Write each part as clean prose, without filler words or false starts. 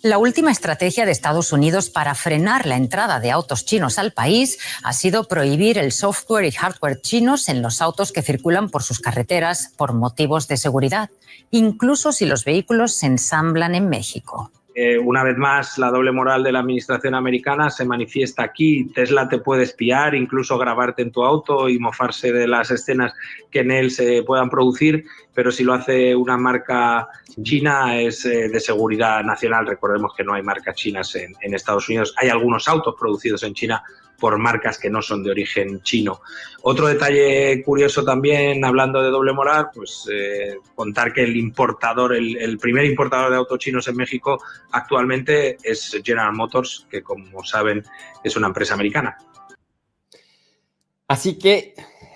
La última estrategia de Estados Unidos para frenar la entrada de autos chinos al país ha sido prohibir el software y hardware chinos en los autos que circulan por sus carreteras por motivos de seguridad, incluso si los vehículos se ensamblan en México. Una vez más, la doble moral de la administración americana se manifiesta aquí. Tesla te puede espiar, incluso grabarte en tu auto y mofarse de las escenas que en él se puedan producir, pero si lo hace una marca china es de seguridad nacional. Recordemos que no hay marcas chinas en Estados Unidos. Hay algunos autos producidos en China por marcas que no son de origen chino. Otro detalle curioso también, hablando de doble moral, pues contar que el primer importador de autos chinos en México actualmente es General Motors, que como saben es una empresa americana. Así que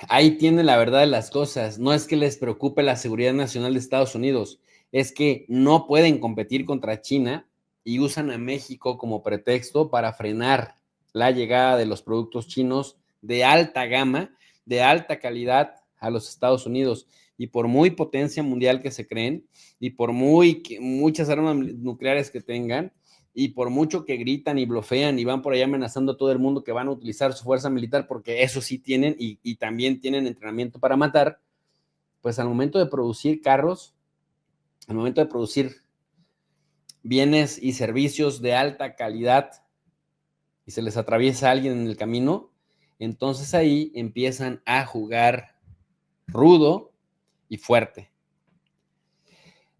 ahí tienen la verdad de las cosas. No es que les preocupe la seguridad nacional de Estados Unidos, es que no pueden competir contra China y usan a México como pretexto para frenar la llegada de los productos chinos de alta gama, de alta calidad a los Estados Unidos. Y por muy potencia mundial que se creen, y por muchas armas nucleares que tengan, y por mucho que gritan y blofean y van por allá amenazando a todo el mundo que van a utilizar su fuerza militar, porque eso sí tienen, y también tienen entrenamiento para matar, pues al momento de producir carros, al momento de producir bienes y servicios de alta calidad, y se les atraviesa alguien en el camino, entonces ahí empiezan a jugar rudo y fuerte.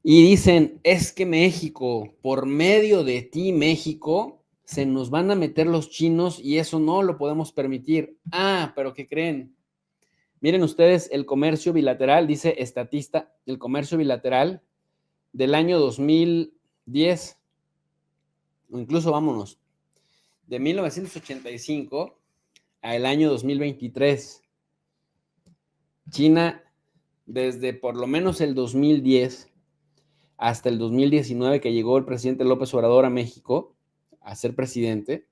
Y dicen, es que México, por medio de ti, México, se nos van a meter los chinos y eso no lo podemos permitir. Ah, pero ¿qué creen? Miren ustedes el comercio bilateral, dice Estatista, el comercio bilateral del año 2010, o incluso vámonos, de 1985 al año 2023. China, desde por lo menos el 2010 hasta el 2019, que llegó el presidente López Obrador a México a ser presidente,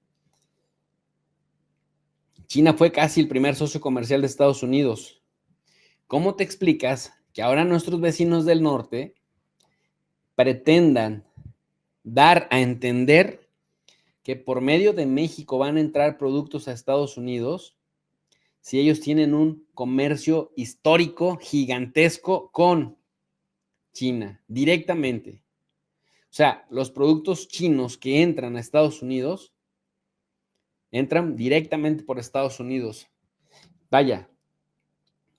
China fue casi el primer socio comercial de Estados Unidos. ¿Cómo te explicas que ahora nuestros vecinos del norte pretendan dar a entender que por medio de México van a entrar productos a Estados Unidos si ellos tienen un comercio histórico gigantesco con China directamente? O sea, los productos chinos que entran a Estados Unidos entran directamente por Estados Unidos. Vaya,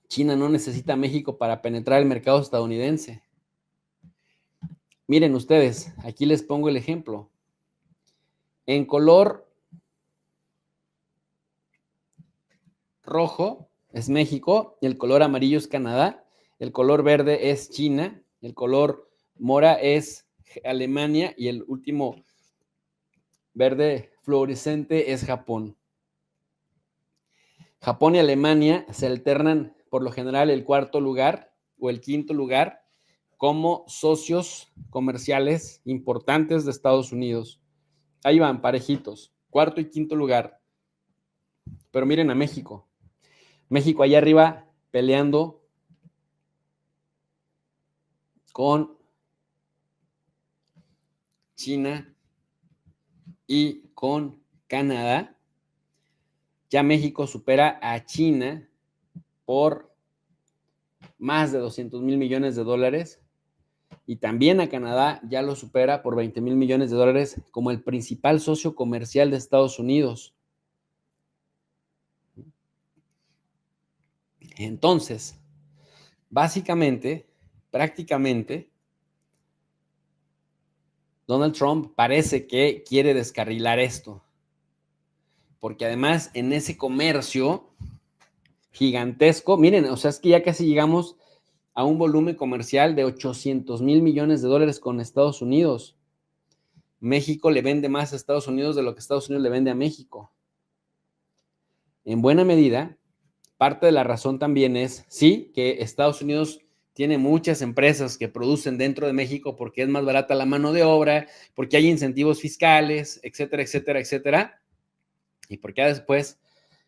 China no necesita a México para penetrar el mercado estadounidense. Miren ustedes, aquí les pongo el ejemplo. En color rojo es México, el color amarillo es Canadá, el color verde es China, el color mora es Alemania y el último verde fluorescente es Japón. Japón y Alemania se alternan por lo general el cuarto lugar o el quinto lugar como socios comerciales importantes de Estados Unidos. Ahí van, parejitos, cuarto y quinto lugar. Pero miren a México. México allá arriba peleando con China y con Canadá. Ya México supera a China por más de 200 mil millones de dólares y también a Canadá ya lo supera por 20 mil millones de dólares como el principal socio comercial de Estados Unidos. Entonces, básicamente, prácticamente, Donald Trump parece que quiere descarrilar esto, porque además en ese comercio gigantesco, miren, o sea, es que ya casi llegamos a un volumen comercial de 800 mil millones de dólares con Estados Unidos. México le vende más a Estados Unidos de lo que Estados Unidos le vende a México. En buena medida, parte de la razón también es, sí, que Estados Unidos tiene muchas empresas que producen dentro de México porque es más barata la mano de obra, porque hay incentivos fiscales, etcétera, etcétera, etcétera. Y porque después,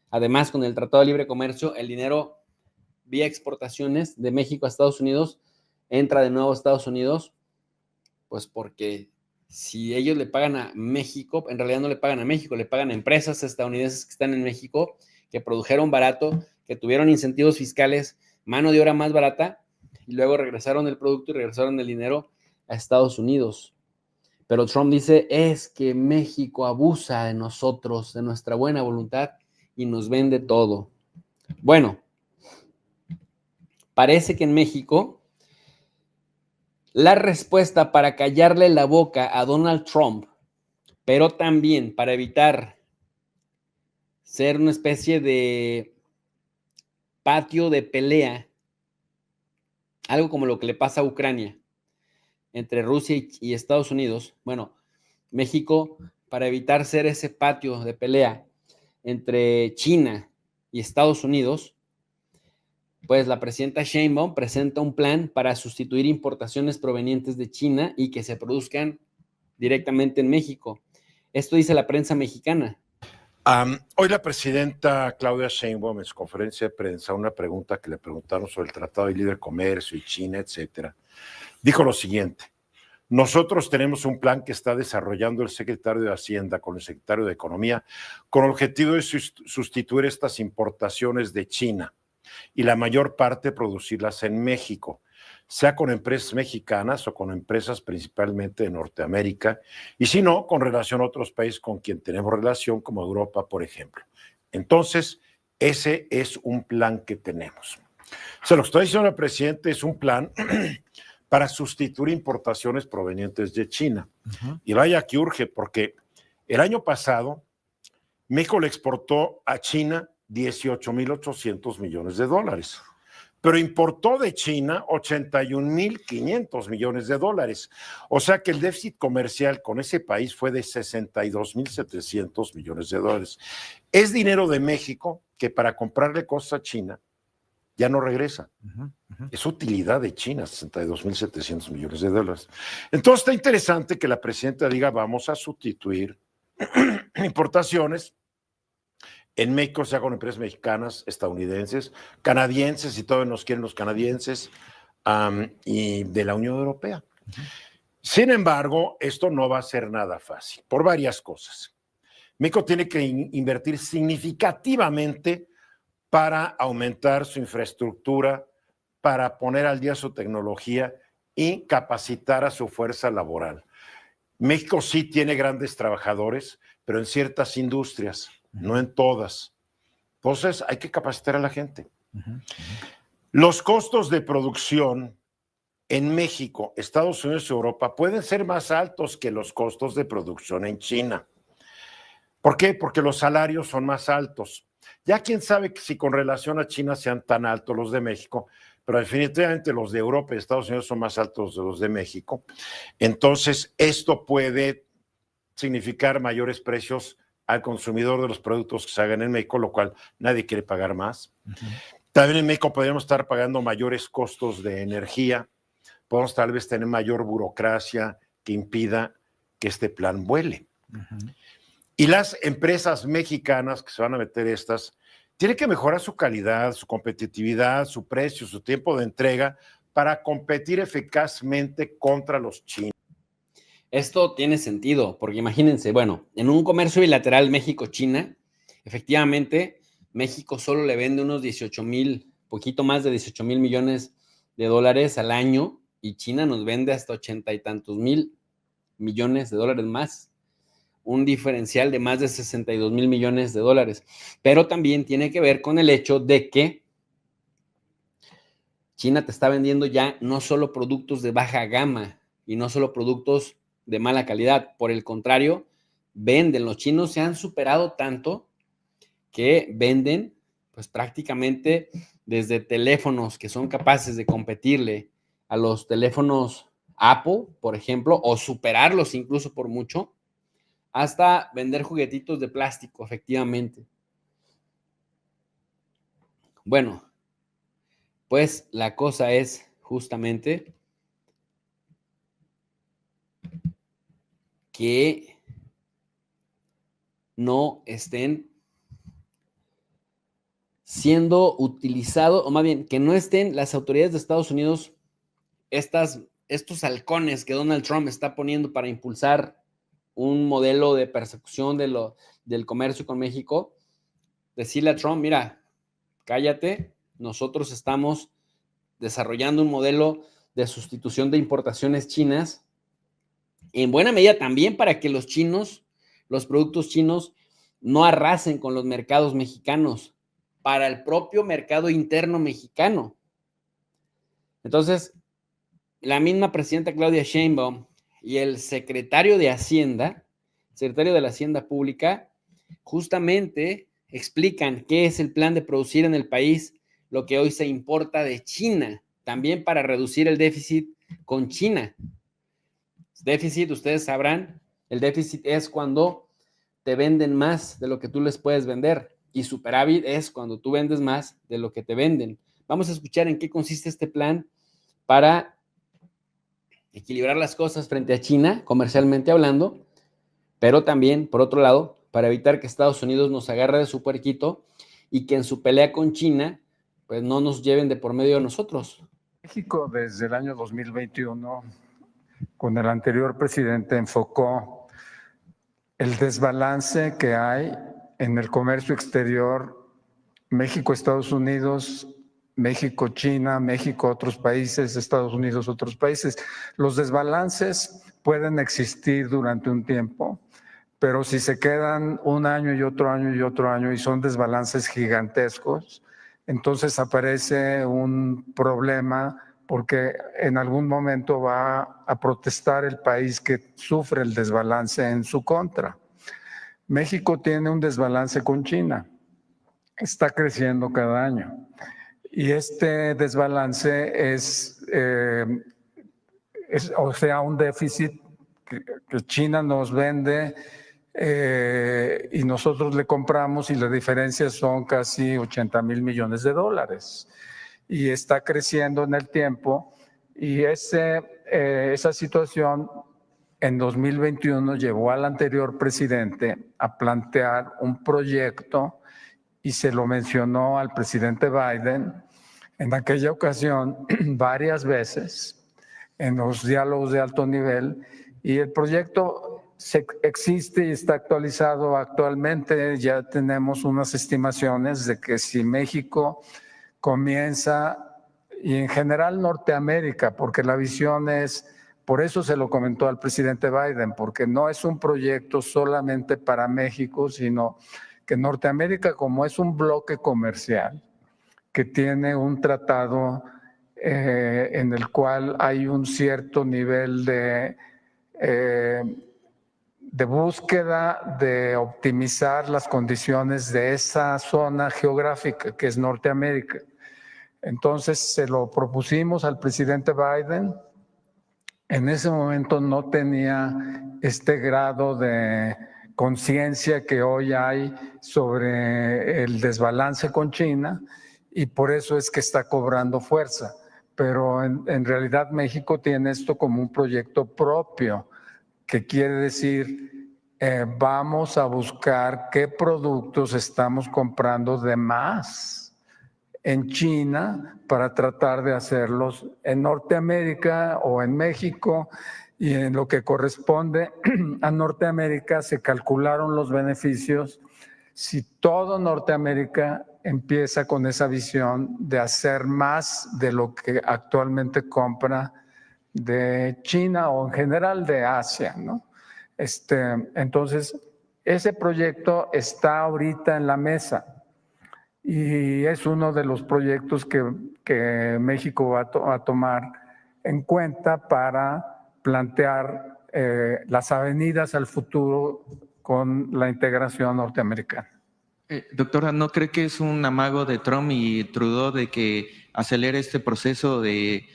además, con el Tratado de Libre Comercio, el dinero vía exportaciones de México a Estados Unidos entra de nuevo a Estados Unidos, pues porque si ellos le pagan a México, en realidad no le pagan a México, le pagan a empresas estadounidenses que están en México, que produjeron barato, que tuvieron incentivos fiscales, mano de obra más barata, y luego regresaron el producto y regresaron el dinero a Estados Unidos. Pero Trump dice, es que México abusa de nosotros, de nuestra buena voluntad, y nos vende todo. Bueno, parece que en México la respuesta para callarle la boca a Donald Trump, pero también para evitar ser una especie de patio de pelea, algo como lo que le pasa a Ucrania entre Rusia y Estados Unidos. Bueno, México, para evitar ser ese patio de pelea entre China y Estados Unidos, pues la presidenta Sheinbaum presenta un plan para sustituir importaciones provenientes de China y que se produzcan directamente en México. Esto dice la prensa mexicana. Hoy la presidenta Claudia Sheinbaum en su conferencia de prensa, una pregunta que le preguntaron sobre el Tratado de Libre Comercio y China, etcétera, dijo lo siguiente: nosotros tenemos un plan que está desarrollando el secretario de Hacienda con el secretario de Economía con el objetivo de sustituir estas importaciones de China y la mayor parte producirlas en México, sea con empresas mexicanas o con empresas principalmente de Norteamérica, y si no, con relación a otros países con quien tenemos relación, como Europa, por ejemplo. Entonces, ese es un plan que tenemos. O sea, lo que está diciendo el presidente es un plan para sustituir importaciones provenientes de China. Y vaya que urge, porque el año pasado México le exportó a China 18.800 millones de dólares, pero importó de China 81.500 millones de dólares. O sea que el déficit comercial con ese país fue de 62.700 millones de dólares. Es dinero de México que para comprarle cosas a China ya no regresa. Es utilidad de China, 62.700 millones de dólares. Entonces está interesante que la presidenta diga, vamos a sustituir importaciones en México, sea con empresas mexicanas, estadounidenses, canadienses, y todos nos quieren los canadienses, y de la Unión Europea. Sin embargo, esto no va a ser nada fácil, por varias cosas. México tiene que invertir significativamente para aumentar su infraestructura, para poner al día su tecnología y capacitar a su fuerza laboral. México sí tiene grandes trabajadores, pero en ciertas industrias, no en todas. Entonces hay que capacitar a la gente. Los costos de producción en México, Estados Unidos y Europa pueden ser más altos que los costos de producción en China. ¿Por qué? Porque los salarios son más altos. Ya quién sabe si con relación a China sean tan altos los de México, pero definitivamente los de Europa y Estados Unidos son más altos de los de México. Entonces, esto puede significar mayores precios al consumidor de los productos que se hagan en México, lo cual nadie quiere pagar más. También en México podríamos estar pagando mayores costos de energía, podemos tal vez tener mayor burocracia que impida que este plan vuele. Y las empresas mexicanas que se van a meter estas, tienen que mejorar su calidad, su competitividad, su precio, su tiempo de entrega para competir eficazmente contra los chinos. Esto tiene sentido, porque imagínense, bueno, en un comercio bilateral México-China, efectivamente, México solo le vende unos 18,000, poquito más de 18,000 millones de dólares al año, y China nos vende hasta 80 y tantos mil millones de dólares más. Un diferencial de más de 62,000 millones de dólares. Pero también tiene que ver con el hecho de que China te está vendiendo ya no solo productos de baja gama y no solo productos de mala calidad. Por el contrario, venden. Los chinos se han superado tanto que venden pues prácticamente desde teléfonos que son capaces de competirle a los teléfonos Apple, por ejemplo, o superarlos incluso por mucho, hasta vender juguetitos de plástico, efectivamente. Bueno, pues la cosa es justamente que no estén siendo utilizados, o más bien, que no estén las autoridades de Estados Unidos, estas estos halcones que Donald Trump está poniendo para impulsar un modelo de persecución del comercio con México, decirle a Trump, mira, cállate, nosotros estamos desarrollando un modelo de sustitución de importaciones chinas, en buena medida también para que los productos chinos no arrasen con los mercados mexicanos, para el propio mercado interno mexicano. Entonces, la misma presidenta Claudia Sheinbaum y el secretario de la Hacienda Pública, justamente explican qué es el plan de producir en el país lo que hoy se importa de China, también para reducir el déficit con China. Déficit, ustedes sabrán, el déficit es cuando te venden más de lo que tú les puedes vender, y superávit es cuando tú vendes más de lo que te venden. Vamos a escuchar en qué consiste este plan para equilibrar las cosas frente a China, comercialmente hablando, pero también, por otro lado, para evitar que Estados Unidos nos agarre de su puerquito y que en su pelea con China, pues no nos lleven de por medio de nosotros. México desde el año 2021, con el anterior presidente, enfocó el desbalance que hay en el comercio exterior, México-Estados Unidos, México-China, México-otros países, Estados Unidos, otros países. Los desbalances pueden existir durante un tiempo, pero si se quedan un año y otro año y otro año y son desbalances gigantescos, entonces aparece un problema porque en algún momento va a protestar el país que sufre el desbalance en su contra. México tiene un desbalance con China, está creciendo cada año y este desbalance es un déficit que China nos vende y nosotros le compramos y la diferencia son casi 80,000 millones de dólares y está creciendo en el tiempo y esa situación en 2021 llevó al anterior presidente a plantear un proyecto y se lo mencionó al presidente Biden en aquella ocasión varias veces en los diálogos de alto nivel y el proyecto existe y está actualizado actualmente. Ya tenemos unas estimaciones de que si México comienza, y en general Norteamérica, porque la visión es, por eso se lo comentó al presidente Biden, porque no es un proyecto solamente para México, sino que Norteamérica, como es un bloque comercial, que tiene un tratado en el cual hay un cierto nivel de búsqueda de optimizar las condiciones de esa zona geográfica que es Norteamérica. Entonces se lo propusimos al presidente Biden. En ese momento no tenía este grado de conciencia que hoy hay sobre el desbalance con China y por eso es que está cobrando fuerza. Pero en realidad México tiene esto como un proyecto propio, que quiere decir vamos a buscar qué productos estamos comprando de más en China para tratar de hacerlos en Norteamérica o en México, y en lo que corresponde a Norteamérica se calcularon los beneficios si todo Norteamérica empieza con esa visión de hacer más de lo que actualmente compra de China o en general de Asia, ¿no? Entonces, ese proyecto está ahorita en la mesa y es uno de los proyectos que México va a tomar en cuenta para plantear las avenidas al futuro con la integración norteamericana. Doctora, ¿no cree que es un amago de Trump y Trudeau de que acelere este proceso de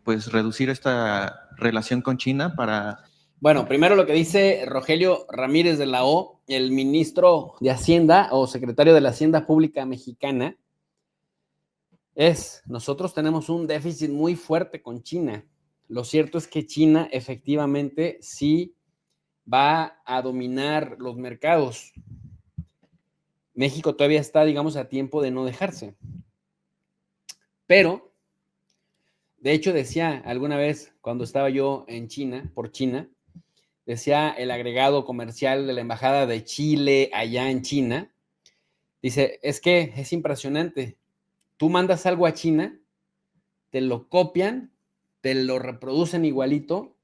pues reducir esta relación con China para... Bueno, primero lo que dice Rogelio Ramírez de la O, el ministro de Hacienda o secretario de la Hacienda Pública Mexicana, es, nosotros tenemos un déficit muy fuerte con China. Lo cierto es que China efectivamente sí va a dominar los mercados. México todavía está, digamos, a tiempo de no dejarse. Pero De hecho, decía alguna vez, cuando estaba yo en China, por China, decía el agregado comercial de la Embajada de Chile allá en China, dice, es que es impresionante. Tú mandas algo a China, te lo copian, te lo reproducen igualito,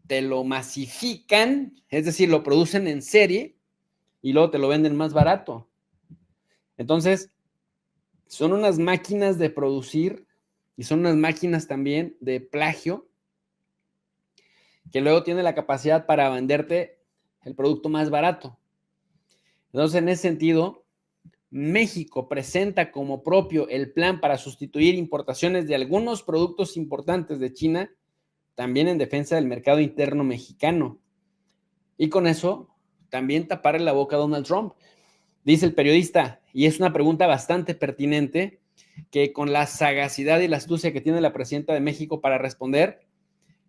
te lo masifican, es decir, lo producen en serie y luego te lo venden más barato. Entonces, son unas máquinas de producir y son unas máquinas también de plagio que luego tienen la capacidad para venderte el producto más barato. Entonces, en ese sentido, México presenta como propio el plan para sustituir importaciones de algunos productos importantes de China, también en defensa del mercado interno mexicano. Y con eso, también taparle la boca a Donald Trump. Dice el periodista, y es una pregunta bastante pertinente, que con la sagacidad y la astucia que tiene la presidenta de México para responder,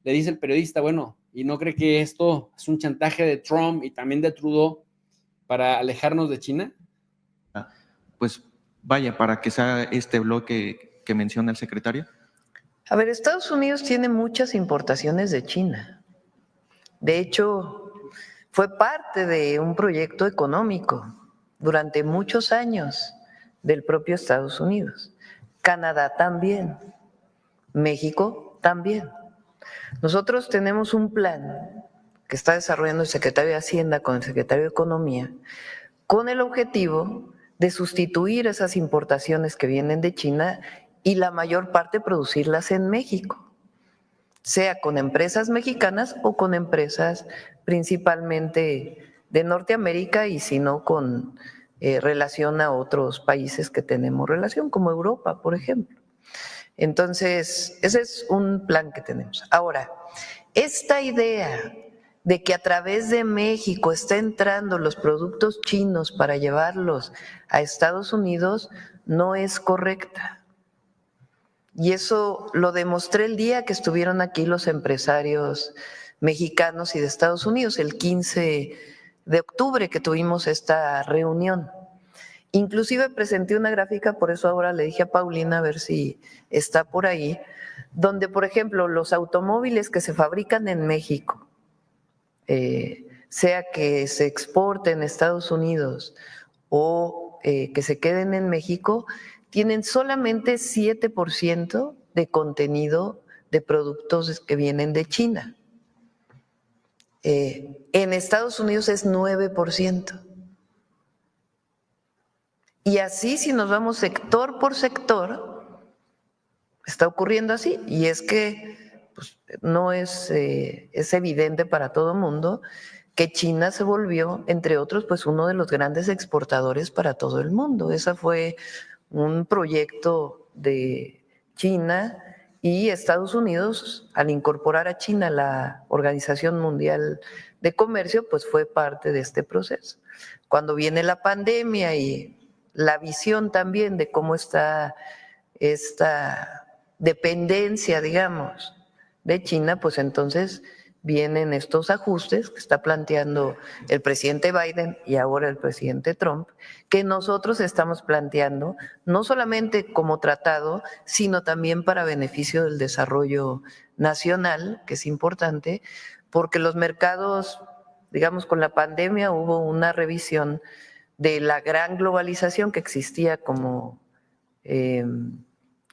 le dice el periodista, bueno, ¿y no cree que esto es un chantaje de Trump y también de Trudeau para alejarnos de China? Pues vaya, para que sea este bloque que menciona el secretario. A ver, Estados Unidos tiene muchas importaciones de China. De hecho, fue parte de un proyecto económico durante muchos años del propio Estados Unidos. Canadá también, México también. Nosotros tenemos un plan que está desarrollando el secretario de Hacienda con el secretario de Economía con el objetivo de sustituir esas importaciones que vienen de China y la mayor parte producirlas en México, sea con empresas mexicanas o con empresas principalmente de Norteamérica y si no con relación a otros países que tenemos relación, como Europa, por ejemplo. Entonces, ese es un plan que tenemos. Ahora, esta idea de que a través de México está entrando los productos chinos para llevarlos a Estados Unidos no es correcta. Y eso lo demostré el día que estuvieron aquí los empresarios mexicanos y de Estados Unidos, el 15 de octubre que tuvimos esta reunión. Inclusive presenté una gráfica, por eso ahora le dije a Paulina a ver si está por ahí, donde, por ejemplo, los automóviles que se fabrican en México, sea que se exporten a Estados Unidos o que se queden en México, tienen solamente 7% de contenido de productos que vienen de China. En Estados Unidos es 9%. Y así, si nos vamos sector por sector, está ocurriendo así. Y es que pues, no es evidente para todo el mundo que China se volvió, entre otros, pues uno de los grandes exportadores para todo el mundo. Ese fue un proyecto de China y Estados Unidos, al incorporar a China a la Organización Mundial de Comercio, pues fue parte de este proceso. Cuando viene la pandemia y la visión también de cómo está esta dependencia, digamos, de China, pues entonces vienen estos ajustes que está planteando el presidente Biden y ahora el presidente Trump, que nosotros estamos planteando no solamente como tratado, sino también para beneficio del desarrollo nacional, que es importante, porque los mercados, digamos, con la pandemia hubo una revisión de la gran globalización que existía como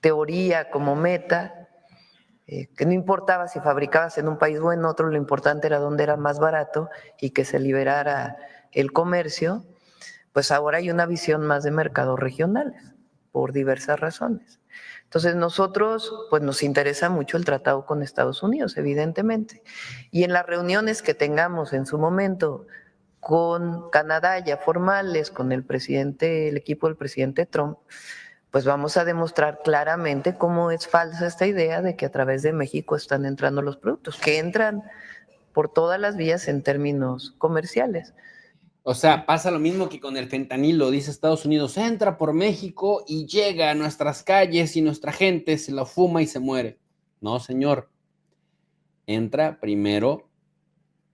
teoría, como meta, que no importaba si fabricabas en un país o en otro, lo importante era dónde era más barato y que se liberara el comercio, pues ahora hay una visión más de mercados regionales, por diversas razones. Entonces nosotros, pues nos interesa mucho el tratado con Estados Unidos, evidentemente, y en las reuniones que tengamos en su momento con Canadá ya formales, con el presidente, el equipo del presidente Trump, pues vamos a demostrar claramente cómo es falsa esta idea de que a través de México están entrando los productos, que entran por todas las vías en términos comerciales. O sea, pasa lo mismo que con el fentanilo, dice Estados Unidos, entra por México y llega a nuestras calles y nuestra gente se lo fuma y se muere. No, señor. Entra primero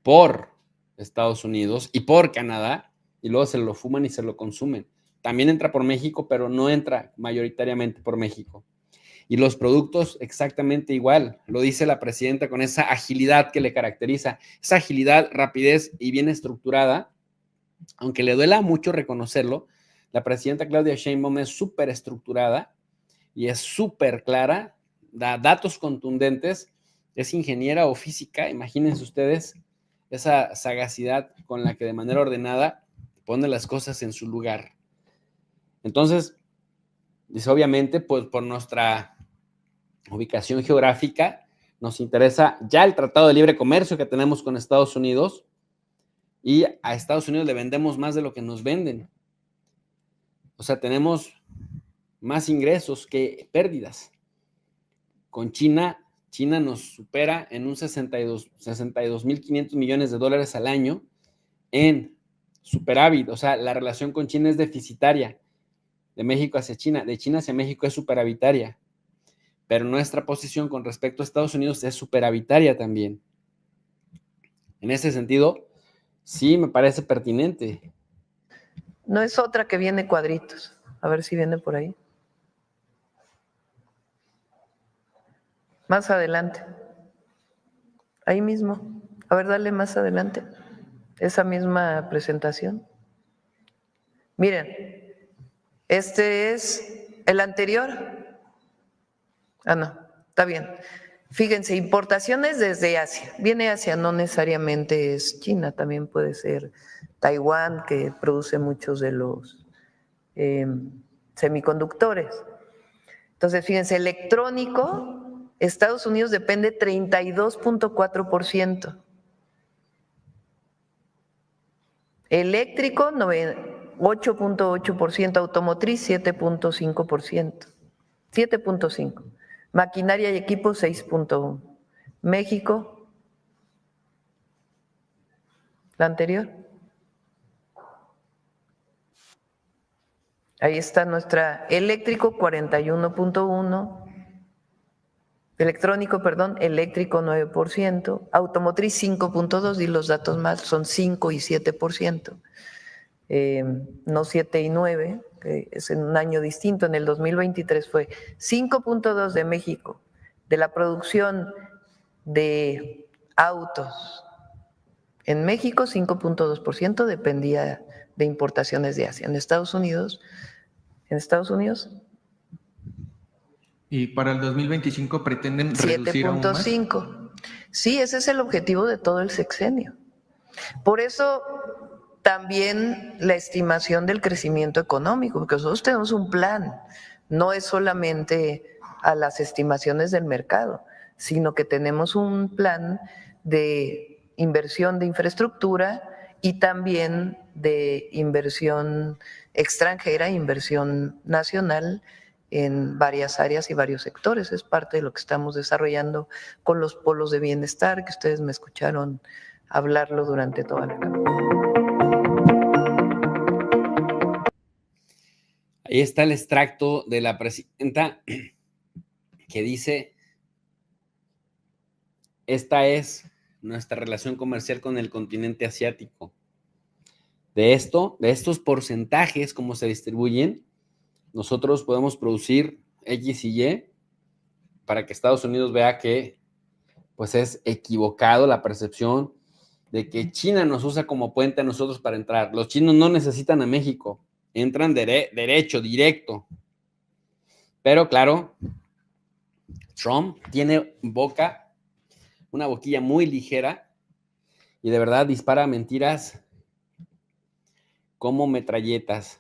por Estados Unidos y por Canadá y luego se lo fuman y se lo consumen. También entra por México, pero no entra mayoritariamente por México. Y los productos exactamente igual, lo dice la presidenta con esa agilidad que le caracteriza, esa agilidad, rapidez y bien estructurada. Aunque le duela mucho reconocerlo, la presidenta Claudia Sheinbaum es súper estructurada y es súper clara, da datos contundentes, es ingeniera o física, imagínense ustedes esa sagacidad con la que de manera ordenada pone las cosas en su lugar. Entonces, dice, obviamente, pues por nuestra ubicación geográfica, nos interesa ya el Tratado de Libre Comercio que tenemos con Estados Unidos, y a Estados Unidos le vendemos más de lo que nos venden. O sea, tenemos más ingresos que pérdidas. Con China nos supera en un 62.500 millones de dólares al año en superávit. O sea, la relación con China es deficitaria. De México hacia China, de China hacia México es superavitaria. Pero nuestra posición con respecto a Estados Unidos es superavitaria también. En ese sentido, sí me parece pertinente. No es otra que viene cuadritos. A ver si viene por ahí. Más adelante. Ahí mismo. A ver, dale más adelante. Esa misma presentación. Miren, este es el anterior. Ah, no, está bien. Fíjense, importaciones desde Asia. Viene Asia, no necesariamente es China, también puede ser Taiwán, que produce muchos de los semiconductores. Entonces, fíjense, electrónico, Estados Unidos depende 32.4%. Eléctrico, 8.8%, automotriz, 7.5%. 7.5%. Maquinaria y equipo, 6.1%. México, la anterior. Ahí está nuestra eléctrico, 41.1%. Electrónico, perdón, eléctrico 9%, automotriz 5.2%, y los datos mal son 5 y 7%, no 7 y 9, que es en un año distinto. En el 2023 fue 5.2% de México, de la producción de autos. En México 5.2% dependía de importaciones de Asia. En Estados Unidos. Y para el 2025 pretenden reducir aún más. 7.5. Sí, ese es el objetivo de todo el sexenio. Por eso también la estimación del crecimiento económico, porque nosotros tenemos un plan, no es solamente a las estimaciones del mercado, sino que tenemos un plan de inversión de infraestructura y también de inversión extranjera, inversión nacional, en varias áreas y varios sectores. Es parte de lo que estamos desarrollando con los polos de bienestar, que ustedes me escucharon hablarlo durante toda la campaña. Ahí está el extracto de la presidenta que dice: esta es nuestra relación comercial con el continente asiático. De estos porcentajes, cómo se distribuyen, nosotros podemos producir X y Y para que Estados Unidos vea que pues es equivocado la percepción de que China nos usa como puente a nosotros para entrar. Los chinos no necesitan a México, entran derecho, directo. Pero claro, Trump tiene una boquilla muy ligera, y de verdad dispara mentiras como metralletas.